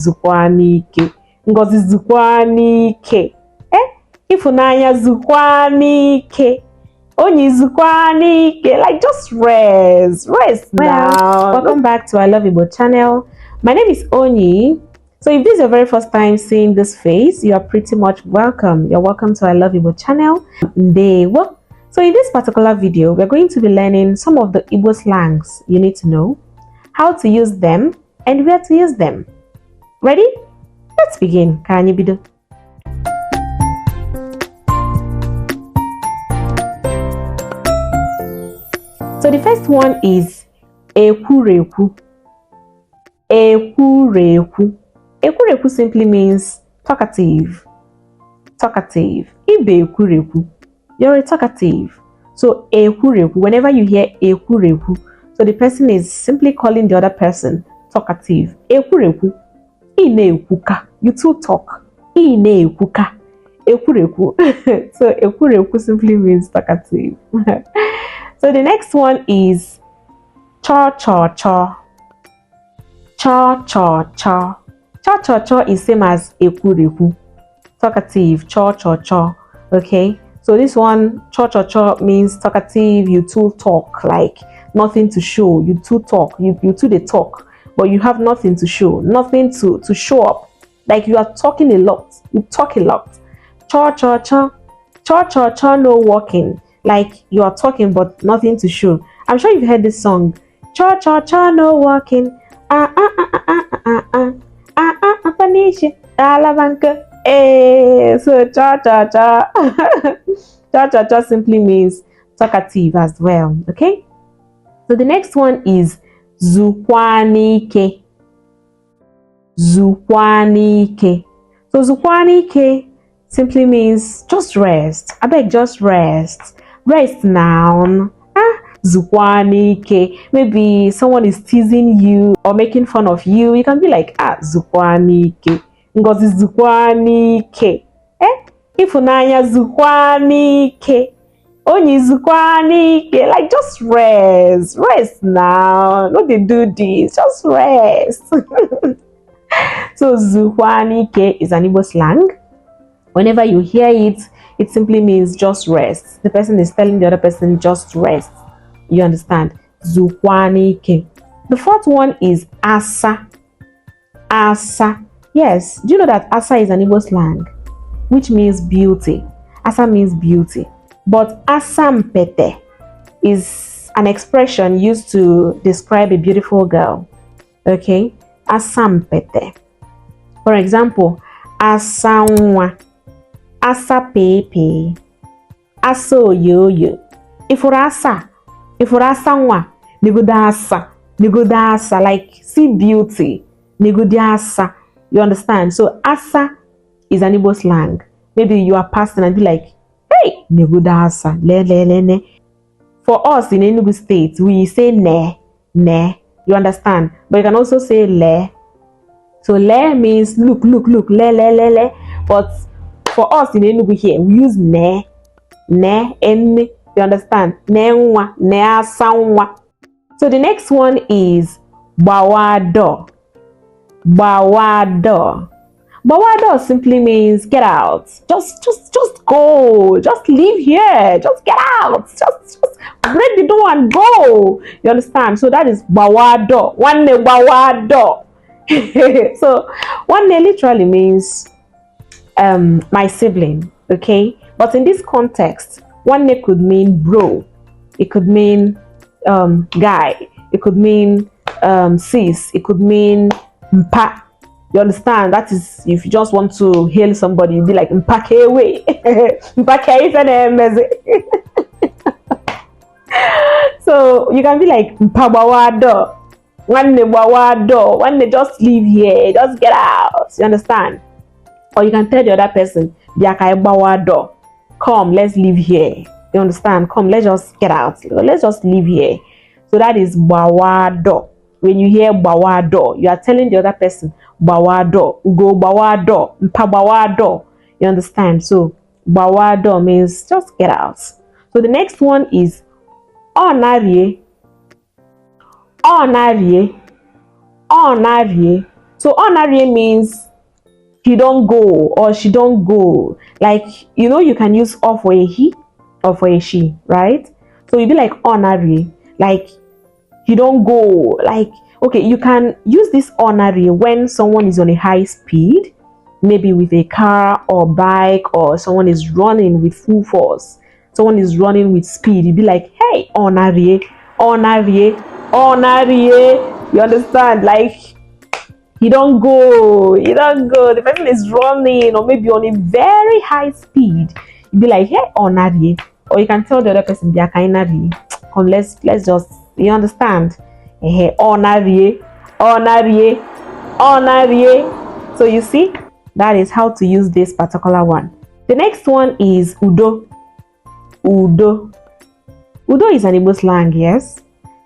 zukwanike. Ngozi zukwanike. Ifunanya zukwanike. Onyi zukwanike. Like just rest now. Welcome back to I Love Igbo channel. My name is Onyi. So if this is your very first time seeing this face, you are pretty much welcome. You're welcome to I Love Igbo channel. So in this particular video, we're going to be learning some of the Igbo slangs you need to know, how to use them, and where to use them. Ready? Let's begin. Kanyibido. So the first one is ekureku. Ekureku. Ekureku simply means talkative. Talkative. Ibe ekureku. You're a talkative. So ekureku, whenever you hear ekureku, so the person is simply calling the other person talkative. Ekureku. Ine ekuka. You two talk. Ine ekuka. Ekureku. So ekureku simply means talkative. So the next one is cha-cha-cha. Cha-cha-cha. Cha-cha-cha is same as ekureku. Talkative, cha-cha-cha. Okay. So this one, cha-cha-cha, means talkative. You two talk, like nothing to show. You two talk. You two they talk, but you have nothing to show. Nothing to show up. Like you are talking a lot. You talk a lot. Cha-cha-cha. Cha-cha-cha, no walking. Like you are talking but nothing to show. I'm sure you've heard this song. Cha cha cha no walking. So cha cha cha. Cha cha cha simply means talkative as well. Okay. So the next one is zukwanike. Zukwanike. So zukwanike simply means just rest. I beg, just rest. Rest now. Zukwanike. Maybe someone is teasing you or making fun of you. You can be like, zukwanike. Ngozi zukwanike. Ifunanya zukwanike. Onyi zukwanike. Like just rest. Rest now. No, they do this. Just rest. So zukwanike is an Igbo slang. Whenever you hear it, it simply means just rest. The person is telling the other person just rest. You understand? Zukwanike. The fourth one is asa. Asa. Yes. Do you know that asa is an Igbo slang, which means beauty? Asa means beauty. But asampete is an expression used to describe a beautiful girl. Okay? Asampete. For example, asanwa. Asa pepe, asa oyoyo. Ifurasa nwa, negodasa, like see beauty, negodasa. You understand? So asa is an Igbo slang. Maybe you are passing and be like, hey, negodasa, le. For us in Enugu State, we say ne. You understand? But you can also say le. So le means look, le. But for us in Enugu here, we use ne, you understand? Ne asanwa. So the next one is bawado. Bawado simply means get out. Just go. Just leave here. Just get out. Just break the door and go. You understand? So that is bawado. One bawado. So one literally means my sibling, okay? But in this context, one name could mean bro, it could mean guy, it could mean sis, it could mean mpa. You understand? That is if you just want to hail somebody, you'd be like mpake way. Mpake So you can be like mpabawado. One name just leave here, just get out. You understand? Or you can tell the other person, come, let's leave here. You understand? Come, let's just get out. Let's just leave here. So that is bawado. When you hear bawado, you are telling the other person, bawado, ugo bawado, mpa bawado. You understand? So bawado means just get out. So the next one is onarie. So onarie means he don't go or she don't go. Like, you can use or for a he or for a she, right? So you'd be like onarie, like he don't go. Like, okay, you can use this onarie when someone is on a high speed, maybe with a car or bike, or someone is running with full force. Someone is running with speed. You'd be like, hey, onarie, onarie, onarie. You understand? Like, you don't go, the person is running or maybe on a very high speed. You'd be like, hey, onarie. Or you can tell the other person, come, let's just, you understand? Hey, onarie, onarie, onarie. So you see, that is how to use this particular one. The next one is udo. Udo. Udo is an Igbo slang, yes.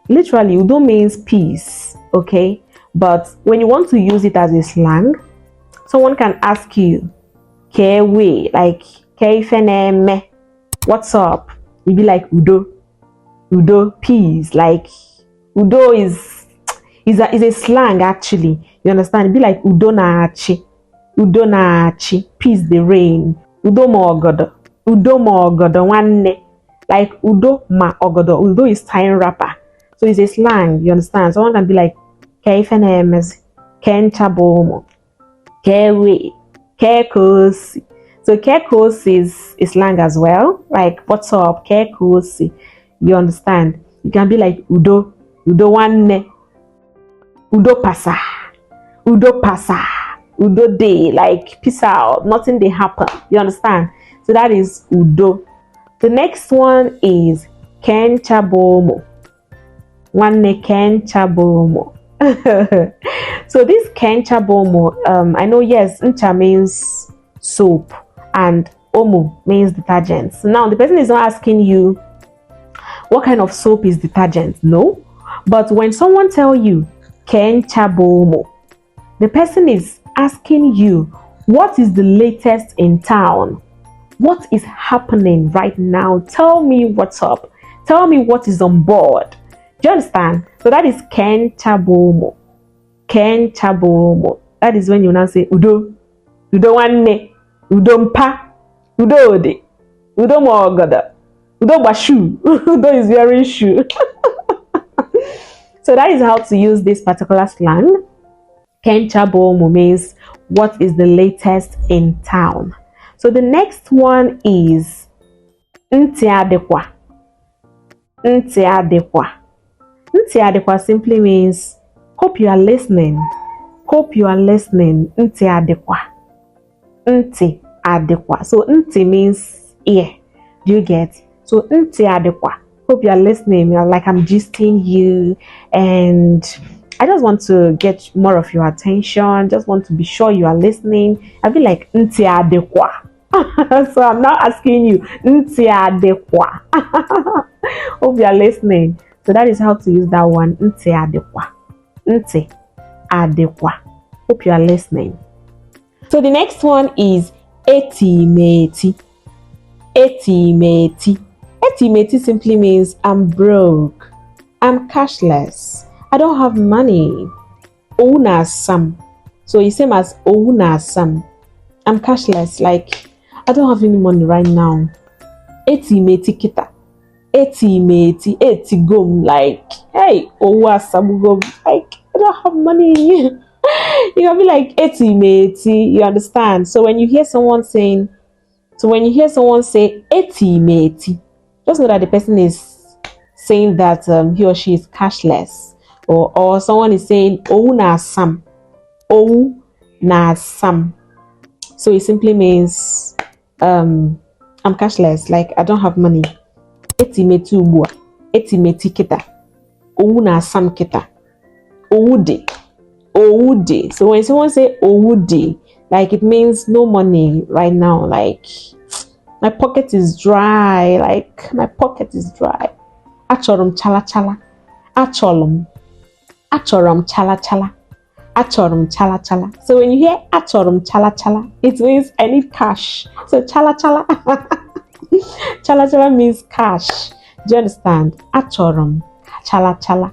Literally, udo means peace, okay? But when you want to use it as a slang, someone can ask you, kewe, like, keifeneme, what's up? You'd be like, udo. Udo, peace. Like, udo is a slang, actually. You understand? It'd be like, udo na achi. Udo na achi. Peace the rain. Udo ma ogodo. Udo ma ogodo wanne. Like, udo ma ogodo. Udo is tying wrapper. So it's a slang, you understand? Someone can be like, keifenemezi, kenchabomo, kewe, kekosi. So kekosi is a slang as well. Like, what's up? Kekosi. You understand? You can be like udo, udo wanne, udo pasa, udo day, like peace out, nothing they happen. You understand? So that is udo. The next one is kenchabomo. Wanne kenchabomo. So this kenchabomo, I know, yes, ncha means soap and omo means detergent. So now the person is not asking you what kind of soap is detergent, no. But when someone tell you kenchabomo, the person is asking you what is the latest in town, what is happening right now. Tell me what's up, tell me what is on board. Do you understand? So that is kenchabomo. Kenchabomo. That is when you now say udo, udo wanne, udo mpa, udo ode, udo mogoda, udo bashu. Udo is wearing shoe. So that is how to use this particular slang. Kenchabomo means what is the latest in town. So the next one is nti adekwa. Nti adekwa. Nti adekwa simply means hope you are listening. Hope you are listening. Nti adekwa. Nti adekwa. So nti means ear. Do you get? So nti adekwa. Hope you are listening. Like I'm gisting you, and I just want to get more of your attention. Just want to be sure you are listening. I feel like nti adekwa. So I'm now asking you nti adekwa. Hope you are listening. So that is how to use that one. Nti adekwa. Nti adekwa. Hope you are listening. So the next one is etimeti. Etimeti. Etimeti simply means I'm broke. I'm cashless. I don't have money. Ouna sam. So it's same as ouna sam. I'm cashless. Like, I don't have any money right now. Etimeti kita. Etimeti, etigom, like, hey, owa sabugom, like, I don't have money. You can be like etimeti, you understand? So when you hear someone say etimeti, just know that the person is saying that he or she is cashless, or someone is saying ou na sam. So it simply means I'm cashless, like I don't have money. Etimeti ubua, etimeti kita, owu na asam kita, owude. So when someone say owude, like it means no money right now. Like my pocket is dry. Achorum chala chala, achorum chala chala, achorum chala chala. So when you hear achorum chala chala, it means I need cash. So chala chala. Chala chala means cash. Do you understand? Achorum, chala chala.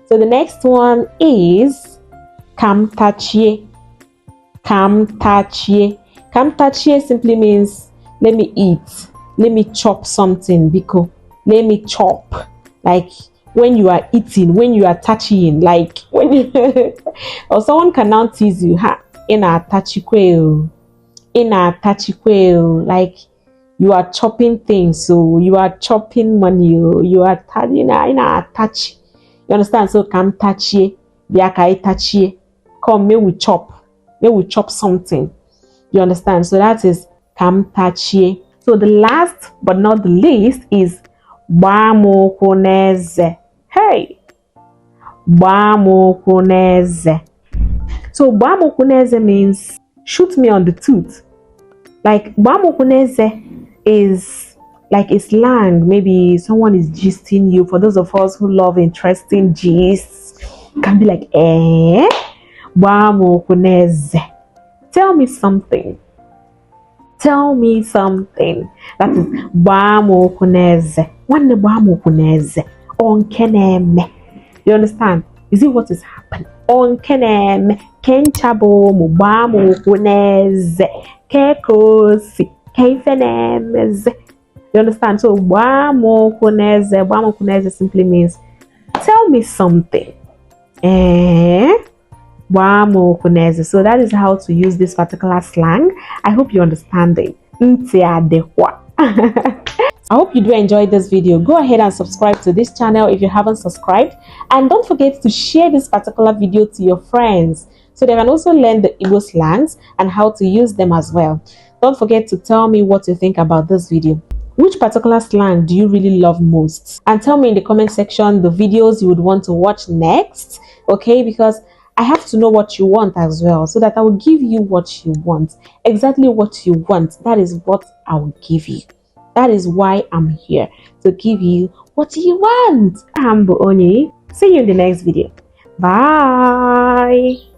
So the next one is Kam tachie. Kam tachie. Kam tachie simply means let me eat. Let me chop something because let me chop. Like when you are eating, when you are touching, like when you or someone can now tease you, ha, in a tachikwe, in a tachikwe, like you are chopping things, so you are chopping money, you are in a touch. You understand? So come touch ye, biakai touch ye. Come, may we chop something. You understand? So that is come touch ye. So the last but not the least is bamokuneze. Hey, bamokuneze. So bamokuneze means shoot me on the tooth. Like bamokuneze is like a slang. Maybe someone is gisting you. For those of us who love interesting gists, can be like, bamokuneze. Tell me something. Tell me something. That is bamokuneze. One bamokuneze. On keneme. You understand? You see what is happening? On keneme. Kenchabo mu bamokuneze. Kekosi. Kefenemeze. You understand? So bamokuneze simply means tell me something. So that is how to use this particular slang. I hope you understand it. I hope you do enjoy this video. Go ahead and subscribe to this channel if you haven't subscribed, and don't forget to share this particular video to your friends so they can also learn the Igbo slangs and how to use them as well. Don't forget to tell me what you think about this video. Which particular slang do you really love most? And tell me in the comment section the videos you would want to watch next, okay? Because I have to know what you want as well, so that I will give you what you want. Exactly what you want. That is what I will give you. That is why I'm here, to give you what you want. I'm Booni. See you in the next video. Bye.